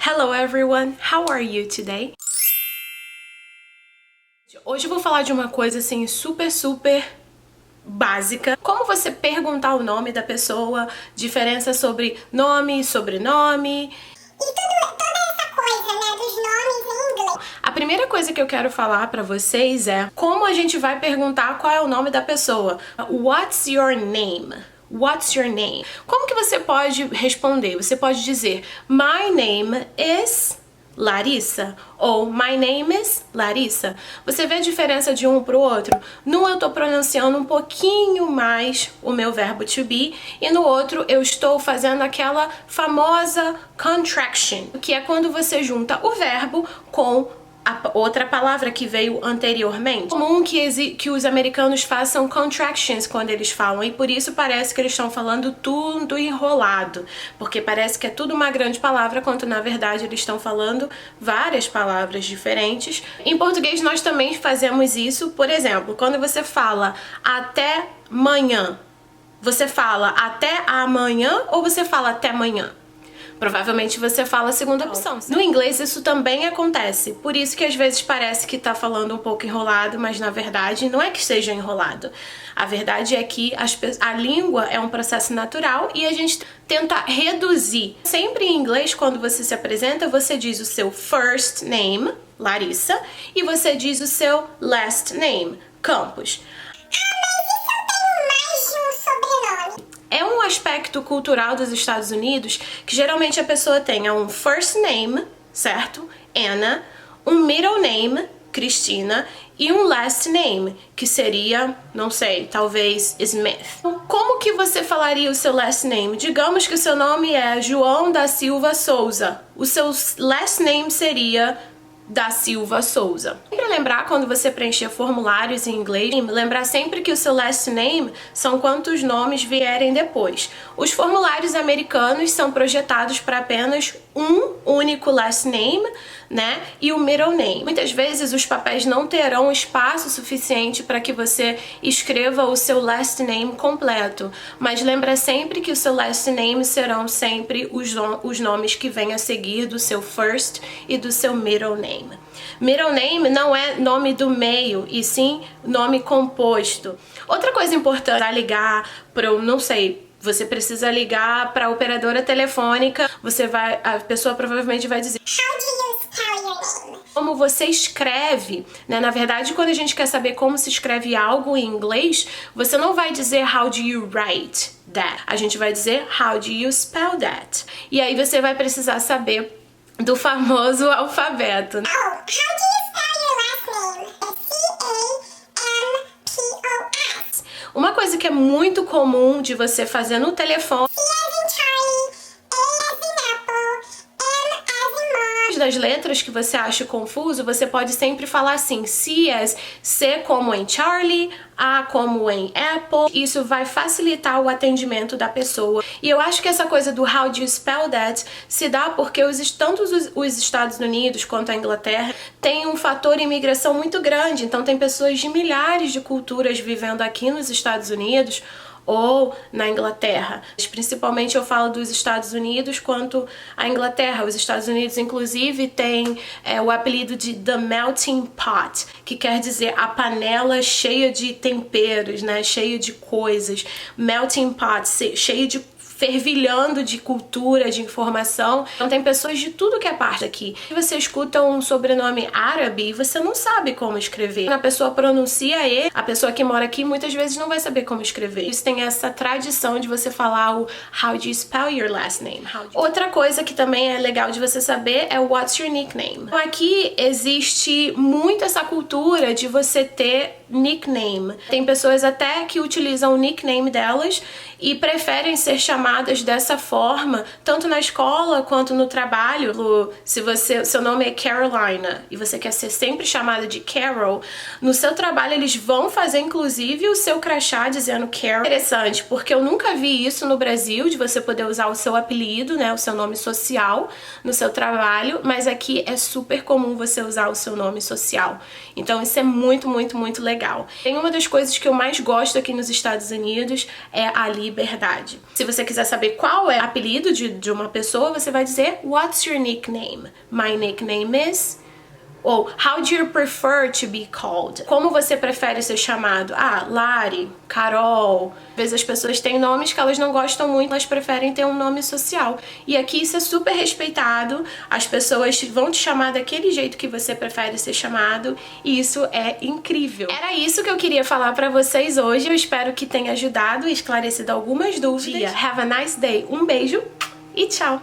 Hello everyone, how are you today? Hoje eu vou falar de uma coisa assim super básica. Como você perguntar o nome da pessoa, diferença sobre nome, sobrenome. Toda essa coisa, né, dos nomes em inglês. A primeira coisa que eu quero falar pra vocês é como a gente vai perguntar qual é o nome da pessoa. What's your name? What's your name? Como que você pode responder? Você pode dizer My name is Larissa ou My name is Larissa. Você vê a diferença de um pro outro? Num eu tô pronunciando um pouquinho mais o meu verbo to be e no outro eu estou fazendo aquela famosa contraction, que é quando você junta o verbo com a outra palavra que veio anteriormente. É comum que os americanos façam contractions quando eles falam e por isso parece que eles estão falando tudo enrolado, porque parece que é tudo uma grande palavra, quando na verdade eles estão falando várias palavras diferentes. Em português nós também fazemos isso, por exemplo, quando você fala até manhã, você fala até amanhã ou você fala até amanhã? Provavelmente você fala a segunda opção. No inglês isso também acontece, por isso que às vezes parece que tá falando um pouco enrolado, mas na verdade não é que seja enrolado. A verdade é que a língua é um processo natural e a gente tenta reduzir. Sempre em inglês, quando você se apresenta, você diz o seu first name, Larissa, e você diz o seu last name, Campos. É um aspecto cultural dos Estados Unidos que geralmente a pessoa tenha um first name, certo? Anna, um middle name, Cristina, e um last name, que seria, não sei, talvez Smith. Como que você falaria o seu last name? Digamos que o seu nome é João da Silva Souza. O seu last name seria da Silva Souza. Sempre lembrar quando você preencher formulários em inglês, lembrar sempre que o seu last name são quantos nomes vierem depois. Os formulários americanos são projetados para apenas um único last name, né, e o middle name. Muitas vezes os papéis não terão espaço suficiente para que você escreva o seu last name completo, mas lembra sempre que o seu last name serão sempre os nomes que vêm a seguir do seu first e do seu middle name. Middle name não é nome do meio, e sim nome composto. Outra coisa importante é ligar para, não sei, você precisa ligar para a operadora telefônica, a pessoa provavelmente vai dizer How do you spell your name? como você escreve, né? Na verdade, quando a gente quer saber como se escreve algo em inglês, você não vai dizer how do you write that. A gente vai dizer how do you spell that. E aí você vai precisar saber do famoso alfabeto. Oh, how do you spell your last name? C-A-M-P-O-S. Uma coisa que é muito comum de você fazer no telefone, C as in Charlie, A as in Apple, M as in Mom. das letras que você acha confuso, você pode sempre falar assim, C como em Charlie, A como em Apple. Isso vai facilitar o atendimento da pessoa. E eu acho que essa coisa do how do you spell that se dá porque tanto os Estados Unidos quanto a Inglaterra tem um fator imigração muito grande. Então tem pessoas de milhares de culturas vivendo aqui nos Estados Unidos ou na Inglaterra. Principalmente eu falo dos Estados Unidos quanto à Inglaterra. Os Estados Unidos, inclusive, tem o apelido de The Melting Pot, que quer dizer a panela cheia de temperos, né? Cheia de coisas. Melting Pot, cheio de fervilhando de cultura, de informação. Então tem pessoas de tudo que é parte aqui. Se você escuta um sobrenome árabe, você não sabe como escrever. Quando a pessoa pronuncia ele, a pessoa que mora aqui muitas vezes não vai saber como escrever. Isso tem essa tradição de você falar o how do you spell your last name. Outra coisa que também é legal de você saber é o what's your nickname. Então aqui existe muito essa cultura de você ter nickname. Tem pessoas até que utilizam o nickname delas e preferem ser chamadas dessa forma, tanto na escola quanto no trabalho. Se seu nome é Carolina e você quer ser sempre chamada de Carol, no seu trabalho eles vão fazer inclusive o seu crachá dizendo Carol. Interessante, porque eu nunca vi isso no Brasil, de você poder usar o seu apelido, né, o seu nome social no seu trabalho, mas aqui é super comum você usar o seu nome social. Então isso é muito legal. legal. Tem uma das coisas que eu mais gosto aqui nos Estados Unidos é a liberdade. Se você quiser saber qual é o apelido de uma pessoa, você vai dizer What's your nickname? My nickname is... Ou How do you prefer to be called? Como você prefere ser chamado? Ah, Lari, Carol. Às vezes as pessoas têm nomes que elas não gostam muito, elas preferem ter um nome social. E aqui isso é super respeitado. As pessoas vão te chamar daquele jeito que você prefere ser chamado. E isso é incrível. Era isso que eu queria falar pra vocês hoje. Eu espero que tenha ajudado e esclarecido algumas dúvidas. Have a nice day. Um beijo e tchau!